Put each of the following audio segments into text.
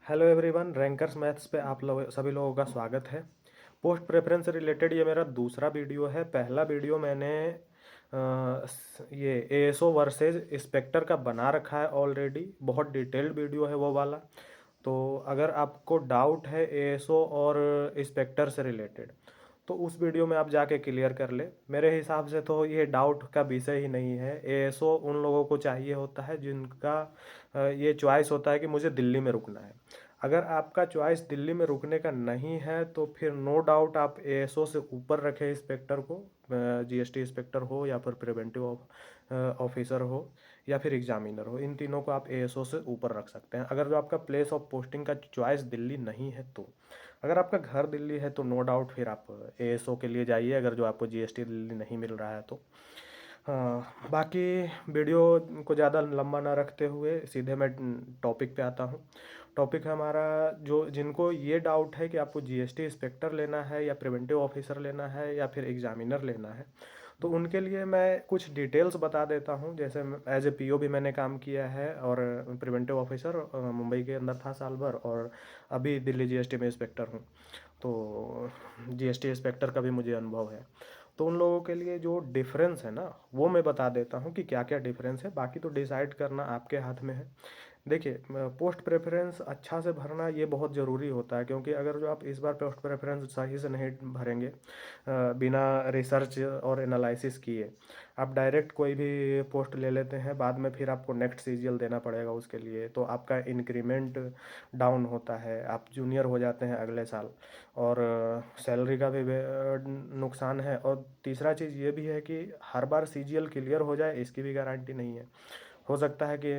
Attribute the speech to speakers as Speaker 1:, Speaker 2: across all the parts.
Speaker 1: Hello everyone, rankers maths पे आप लोग सभी लोगों का स्वागत है। पोस्ट प्रेफरेंस से रिलेटेड ये मेरा दूसरा वीडियो है। पहला वीडियो मैंने ये एएसओ वर्सेस इंस्पेक्टर का बना रखा है ऑलरेडी। बहुत डिटेल्ड वीडियो है वो वाला। तो अगर आपको डाउट है एएसओ और इंस्पेक्टर से रिलेटेड तो उस वीडियो में आप जाके क्लियर कर ले। मेरे हिसाब से तो ये डाउट का विषय ही नहीं है। एएसओ उन लोगों को चाहिए होता है जिनका ये चॉइस होता है कि मुझे दिल्ली में रुकना है। अगर आपका चॉइस दिल्ली में रुकने का नहीं है तो फिर नो डाउट आप एएसओ से ऊपर रखें इंस्पेक्टर को। जीएसटी इंस्पेक्टर हो या फिर प्रिवेंटिव ऑफिसर हो या फिर एग्जामिनर हो, इन तीनों को आप एएसओ से ऊपर रख सकते हैं अगर जो आपका प्लेस ऑफ पोस्टिंग का चॉइस दिल्ली नहीं है तो। अगर आपका घर दिल्ली है तो नो डाउट फिर आप एएसओ के लिए जाइए, अगर जो आपको जीएसटी दिल्ली नहीं मिल रहा है तो। हाँ, बाकी वीडियो को ज़्यादा लंबा ना रखते हुए सीधे मैं टॉपिक पे आता हूँ। टॉपिक है हमारा, जो जिनको ये डाउट है कि आपको जीएसटी इंस्पेक्टर लेना है या प्रिवेंटिव ऑफिसर लेना है या फिर एग्जामिनर लेना है, तो उनके लिए मैं कुछ डिटेल्स बता देता हूँ। जैसे एज ए पीओ भी मैंने काम किया है और प्रिवेंटिव ऑफिसर मुंबई के अंदर था साल भर, और अभी दिल्ली जीएसटी में इंस्पेक्टर हूँ। तो जीएसटी इंस्पेक्टर का भी मुझे अनुभव है। तो उन लोगों के लिए जो डिफरेंस है ना वो मैं बता देता हूँ कि क्या क्या डिफरेंस है। बाकी तो डिसाइड करना आपके हाथ में है। देखिए, पोस्ट प्रेफरेंस अच्छा से भरना ये बहुत ज़रूरी होता है, क्योंकि अगर जो आप इस बार पोस्ट प्रेफरेंस सही से नहीं भरेंगे बिना रिसर्च और एनालिसिस किए, आप डायरेक्ट कोई भी पोस्ट ले लेते हैं, बाद में फिर आपको नेक्स्ट सीजीएल देना पड़ेगा उसके लिए, तो आपका इंक्रीमेंट डाउन होता है, आप जूनियर हो जाते हैं अगले साल, और सैलरी का भी नुकसान है। और तीसरा चीज़ ये भी है कि हर बार सीजीएल क्लियर हो जाए इसकी भी गारंटी नहीं है। हो सकता है कि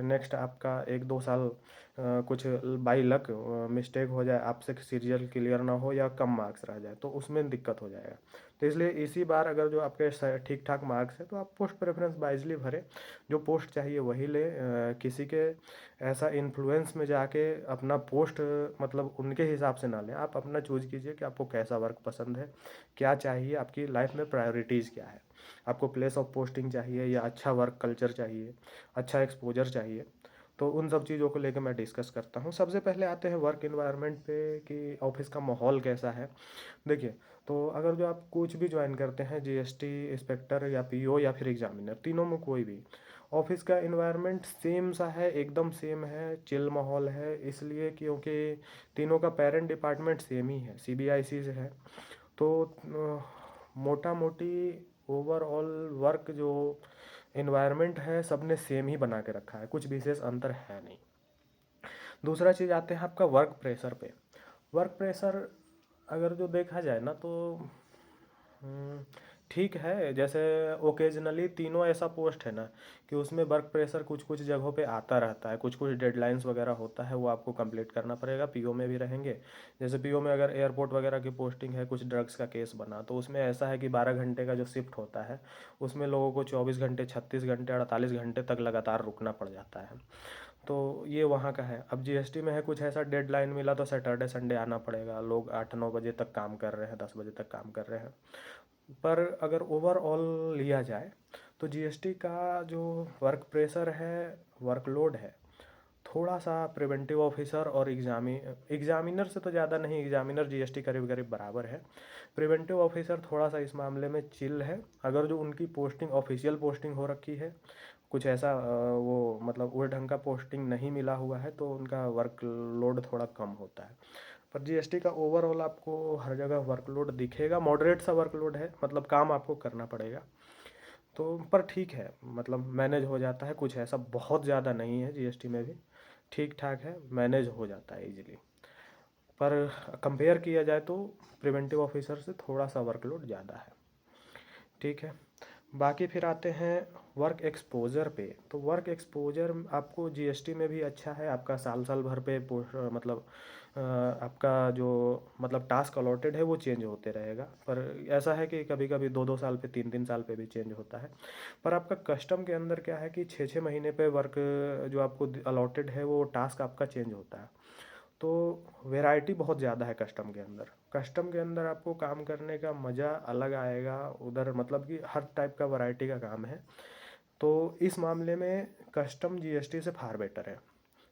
Speaker 1: नेक्स्ट आपका 1-2 साल कुछ बाई लक मिस्टेक हो जाए, आपसे सीरियल क्लियर ना हो या कम मार्क्स रह जाए, तो उसमें दिक्कत हो जाएगा। तो इसलिए इसी बार अगर जो आपके ठीक ठाक मार्क्स है तो आप पोस्ट प्रेफरेंस वाइजली भरें, जो पोस्ट चाहिए वही ले। किसी के ऐसा इन्फ्लुएंस में जाके अपना पोस्ट मतलब उनके हिसाब से ना लें। आप अपना चूज कीजिए कि आपको कैसा वर्क पसंद है, क्या चाहिए, आपकी लाइफ में प्रायोरिटीज़ क्या है। आपको प्लेस ऑफ पोस्टिंग चाहिए या अच्छा वर्क कल्चर चाहिए, अच्छा एक्सपोजर चाहिए, तो उन सब चीज़ों को लेकर मैं डिस्कस करता हूँ। सबसे पहले आते हैं वर्क इन्वायरमेंट पे कि ऑफिस का माहौल कैसा है। देखिए, तो अगर जो आप कुछ भी ज्वाइन करते हैं, जीएसटी इंस्पेक्टर या पीओ या फिर एग्जामिनर, तीनों में कोई भी, ऑफिस का इन्वायरमेंट सेम सा है, एकदम सेम है, चिल माहौल है। इसलिए क्योंकि तीनों का पेरेंट डिपार्टमेंट सेम ही है, सीबीआईसी से है। तो मोटा मोटी ओवरऑल वर्क जो इन्वायरमेंट है सबने सेम ही बना के रखा है, कुछ विशेष अंतर है नहीं। दूसरा चीज़ आते हैं आपका वर्क प्रेशर पे। वर्क प्रेशर अगर जो देखा जाए ना तो हम्म, ठीक है। जैसे ओकेजनली तीनों ऐसा पोस्ट है ना कि उसमें वर्क प्रेशर कुछ कुछ जगहों पे आता रहता है, कुछ कुछ डेडलाइंस वगैरह होता है, वो आपको कंप्लीट करना पड़ेगा। पीओ में भी रहेंगे। जैसे पीओ में अगर एयरपोर्ट वगैरह की पोस्टिंग है, कुछ ड्रग्स का केस बना, तो उसमें ऐसा है कि 12 घंटे का जो शिफ्ट होता है उसमें लोगों को 24 घंटे, 36 घंटे, 48 घंटे तक लगातार रुकना पड़ जाता है। तो ये वहाँ का है। अब जीएसटी में है कुछ ऐसा, डेडलाइन मिला तो सैटरडे संडे आना पड़ेगा। लोग 8-9 बजे तक काम कर रहे हैं, 10 बजे तक काम कर रहे हैं। पर अगर ओवरऑल लिया जाए तो जीएसटी का जो वर्क प्रेशर है, वर्कलोड है, थोड़ा सा प्रिवेंटिव ऑफिसर और एग्जामिनर से तो ज़्यादा नहीं, एग्जामिनर जीएसटी करीब करीब बराबर है। प्रिवेंटिव ऑफिसर थोड़ा सा इस मामले में चिल है। अगर जो उनकी पोस्टिंग ऑफिशियल पोस्टिंग हो रखी है, कुछ ऐसा वो मतलब वो ढंग का पोस्टिंग नहीं मिला हुआ है, तो उनका वर्कलोड थोड़ा कम होता है। पर जीएसटी का ओवरऑल आपको हर जगह वर्कलोड दिखेगा, मॉडरेट सा वर्कलोड है, मतलब काम आपको करना पड़ेगा। तो पर ठीक है, मतलब मैनेज हो जाता है। कुछ ऐसा बहुत ज़्यादा नहीं है जीएसटी में भी, ठीक ठाक है, मैनेज हो जाता है इजीली। पर कंपेयर किया जाए तो प्रिवेंटिव ऑफिसर से थोड़ा सा वर्कलोड ज़्यादा है। ठीक है। बाकी फिर आते हैं वर्क एक्सपोजर पे। तो वर्क एक्सपोजर आपको जीएसटी में भी अच्छा है, आपका साल साल भर पे मतलब आपका जो मतलब टास्क अलॉटेड है वो चेंज होते रहेगा। पर ऐसा है कि कभी कभी 2-2 साल पे, 3-3 साल पे भी चेंज होता है। पर आपका कस्टम के अंदर क्या है कि 6-6 महीने पे वर्क जो आपको अलॉटेड है वो टास्क आपका चेंज होता है। तो वैरायटी बहुत ज़्यादा है कस्टम के अंदर। कस्टम के अंदर आपको काम करने का मज़ा अलग आएगा। उधर मतलब कि हर टाइप का वैरायटी का काम है। तो इस मामले में कस्टम जीएसटी से फार बेटर है।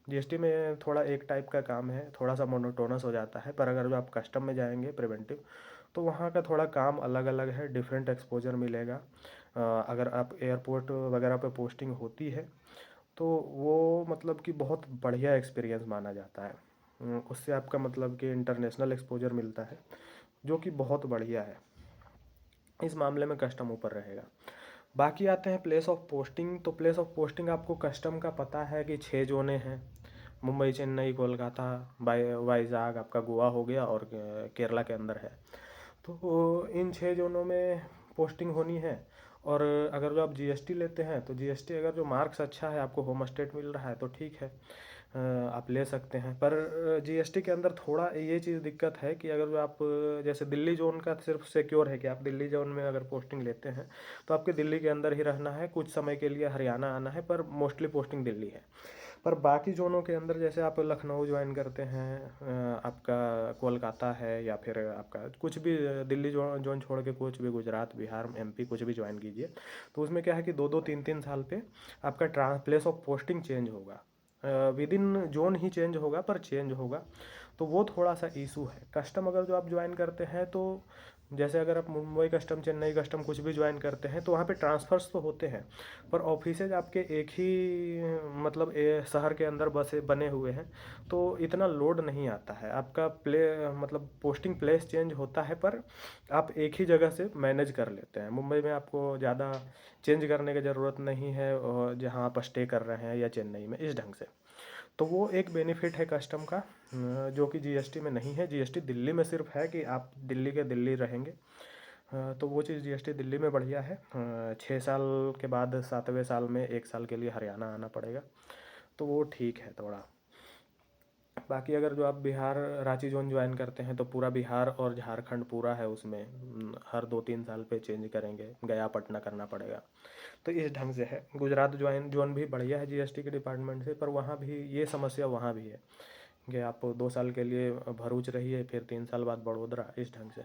Speaker 1: जीएसटी में थोड़ा एक टाइप का काम है, थोड़ा सा मोनोटोनस हो जाता है, पर अगर जो आप कस्टम में जाएंगे प्रिवेंटिव, तो वहाँ का थोड़ा काम अलग अलग है, डिफरेंट एक्सपोजर मिलेगा। अगर आप एयरपोर्ट वगैरह पे पोस्टिंग होती है तो वो मतलब कि बहुत बढ़िया एक्सपीरियंस माना जाता है। उससे आपका मतलब कि इंटरनेशनल एक्सपोजर मिलता है, जो कि बहुत बढ़िया है। इस मामले में कस्टम ऊपर रहेगा। बाकी आते हैं प्लेस ऑफ पोस्टिंग। तो प्लेस ऑफ पोस्टिंग आपको कस्टम का पता है कि 6 जोने हैं, मुंबई, चेन्नई, कोलकाता, वाइजॉग, आपका गोवा हो गया, और केरला के अंदर है। तो इन 6 जोनों में पोस्टिंग होनी है। और अगर जो आप जीएसटी लेते हैं तो जीएसटी अगर जो मार्क्स अच्छा है, आपको होम स्टेट मिल रहा है तो ठीक है, आप ले सकते हैं। पर जीएसटी के अंदर थोड़ा ये चीज़ दिक्कत है कि अगर जो आप जैसे दिल्ली जोन का सिर्फ सिक्योर है कि आप दिल्ली जोन में अगर पोस्टिंग लेते हैं तो आपके दिल्ली के अंदर ही रहना है, कुछ समय के लिए हरियाणा आना है, पर मोस्टली पोस्टिंग दिल्ली है। पर बाकी जोनों के अंदर जैसे आप लखनऊ ज्वाइन करते हैं, आपका कोलकाता है, या फिर आपका कुछ भी दिल्ली जोन छोड़ के कुछ भी गुजरात, बिहार, एमपी कुछ भी ज्वाइन कीजिए, तो उसमें क्या है कि 2-2 3-3 साल पे आपका प्लेस ऑफ पोस्टिंग चेंज होगा। With in zone he change होगा, पर चेंज होगा। तो वो थोड़ा सा इशू है। कस्टम अगर जो आप ज्वाइन करते हैं तो जैसे अगर आप मुंबई कस्टम, चेन्नई कस्टम कुछ भी ज्वाइन करते हैं तो वहाँ पे ट्रांसफ़र्स तो होते हैं, पर ऑफिसेज आपके एक ही मतलब शहर के अंदर बसे बने हुए हैं, तो इतना लोड नहीं आता है आपका। मतलब पोस्टिंग प्लेस चेंज होता है, पर आप एक ही जगह से मैनेज कर लेते हैं। मुंबई में आपको ज़्यादा चेंज करने की ज़रूरत नहीं है, और जहाँ आप स्टे कर रहे हैं, या चेन्नई में, इस ढंग से। तो वो एक बेनिफिट है कस्टम का, जो कि जीएसटी में नहीं है। जीएसटी दिल्ली में सिर्फ है कि आप दिल्ली के दिल्ली रहेंगे, तो वो चीज़ जीएसटी दिल्ली में बढ़िया है। 6 साल के बाद 7वें साल में 1 साल के लिए हरियाणा आना पड़ेगा, तो वो ठीक है थोड़ा। बाकी अगर जो आप बिहार रांची जोन ज्वाइन करते हैं तो पूरा बिहार और झारखंड पूरा है उसमें, हर 2-3 साल पे चेंज करेंगे, गया पटना करना पड़ेगा। तो इस ढंग से है। गुजरात ज्वाइन जोन भी बढ़िया है जीएसटी के डिपार्टमेंट से, पर वहाँ भी ये समस्या वहाँ भी है कि आप 2 साल के लिए भरूच रहिए, फिर 3 साल बाद बड़ोदरा, इस ढंग से।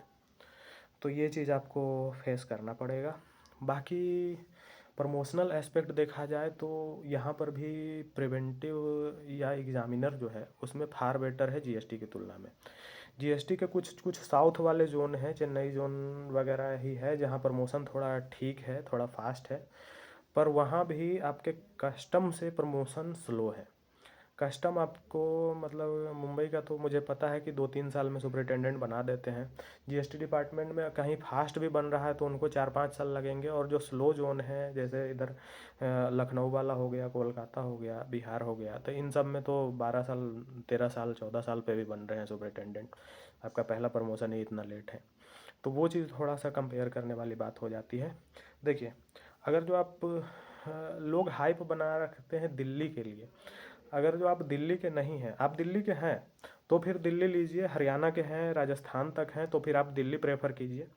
Speaker 1: तो ये चीज़ आपको फेस करना पड़ेगा। बाकी प्रमोशनल एस्पेक्ट देखा जाए तो यहाँ पर भी प्रिवेंटिव या एग्ज़ामिनर जो है उसमें फार बेटर है जीएसटी की तुलना में। जीएसटी के कुछ कुछ साउथ वाले जोन हैं, चेन्नई जोन वगैरह ही है, जहाँ प्रमोशन थोड़ा ठीक है, थोड़ा फास्ट है, पर वहाँ भी आपके कस्टम से प्रमोशन स्लो है। कस्टम आपको मतलब मुंबई का तो मुझे पता है कि 2-3 साल में सुपरिटेंडेंट बना देते हैं। जीएसटी डिपार्टमेंट में कहीं फास्ट भी बन रहा है तो उनको 4-5 साल लगेंगे, और जो स्लो जोन है जैसे इधर लखनऊ वाला हो गया, कोलकाता हो गया, बिहार हो गया, तो इन सब में तो 12 साल, 13 साल, 14 साल पे भी बन रहे हैं सुपरिटेंडेंट। आपका पहला प्रमोशन ही इतना लेट है, तो वो चीज़ थोड़ा सा कंपेयर करने वाली बात हो जाती है। देखिए, अगर जो आप लोग हाइप बना रखते हैं दिल्ली के लिए, अगर जो आप दिल्ली के नहीं हैं, आप दिल्ली के हैं तो फिर दिल्ली लीजिए, हरियाणा के हैं, राजस्थान तक हैं तो फिर आप दिल्ली प्रेफर कीजिए,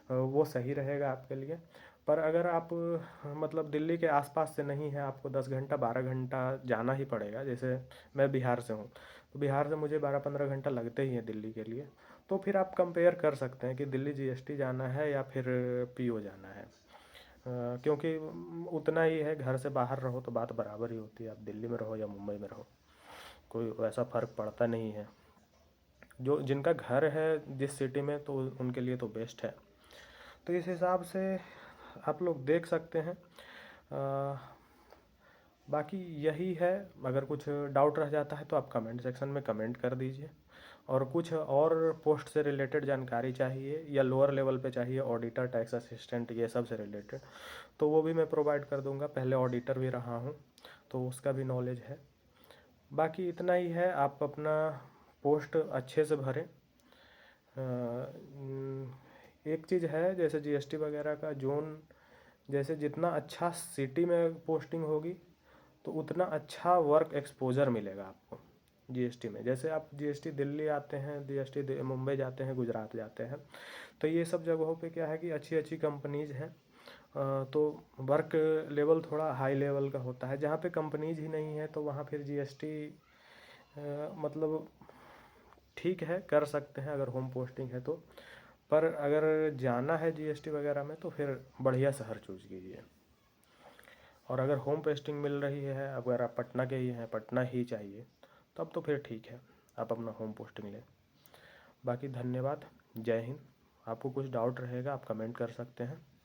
Speaker 1: वो सही रहेगा आपके लिए। पर अगर आप मतलब दिल्ली के आसपास से नहीं है, आपको 10 घंटा 12 घंटा जाना ही पड़ेगा, जैसे मैं बिहार से हूँ, तो बिहार से मुझे 12-15 घंटा लगते ही हैं दिल्ली के लिए, तो फिर आप कंपेयर कर सकते हैं कि दिल्ली जीएसटी जाना है या फिर पीओ जाना है। क्योंकि उतना ही है, घर से बाहर रहो तो बात बराबर ही होती है, आप दिल्ली में रहो या मुंबई में रहो, कोई वैसा फ़र्क पड़ता नहीं है। जो जिनका घर है जिस सिटी में, तो उनके लिए तो बेस्ट है। तो इस हिसाब से आप लोग देख सकते हैं। अ, बाकी यही है। अगर कुछ डाउट रह जाता है तो आप कमेंट सेक्शन में कमेंट कर दीजिए, और कुछ और पोस्ट से रिलेटेड जानकारी चाहिए या लोअर लेवल पे चाहिए, ऑडिटर, टैक्स असिस्टेंट, ये सब से रिलेटेड, तो वो भी मैं प्रोवाइड कर दूंगा। पहले ऑडिटर भी रहा हूँ, तो उसका भी नॉलेज है। बाकी इतना ही है, आप अपना पोस्ट अच्छे से भरें। एक चीज़ है, जैसे जीएसटी वगैरह का जोन, जैसे जितना अच्छा सिटी में पोस्टिंग होगी तो उतना अच्छा वर्क एक्सपोजर मिलेगा आपको जीएसटी में। जैसे आप जीएसटी दिल्ली आते हैं, जीएसटी मुंबई जाते हैं, गुजरात जाते हैं, तो ये सब जगहों पे क्या है कि अच्छी अच्छी कंपनीज हैं, तो वर्क लेवल थोड़ा हाई लेवल का होता है। जहाँ पे कंपनीज ही नहीं है तो वहाँ फिर जीएसटी मतलब ठीक है, कर सकते हैं अगर होम पोस्टिंग है तो। पर अगर जाना है जीएसटी वगैरह में तो फिर बढ़िया शहर चूज कीजिए। और अगर होम पोस्टिंग मिल रही है, अगर आप पटना के ही हैं, पटना ही चाहिए, तब तो फिर ठीक है, आप अपना होम पोस्टिंग लें। बाकी धन्यवाद, जय हिंद। आपको कुछ डाउट रहेगा आप कमेंट कर सकते हैं।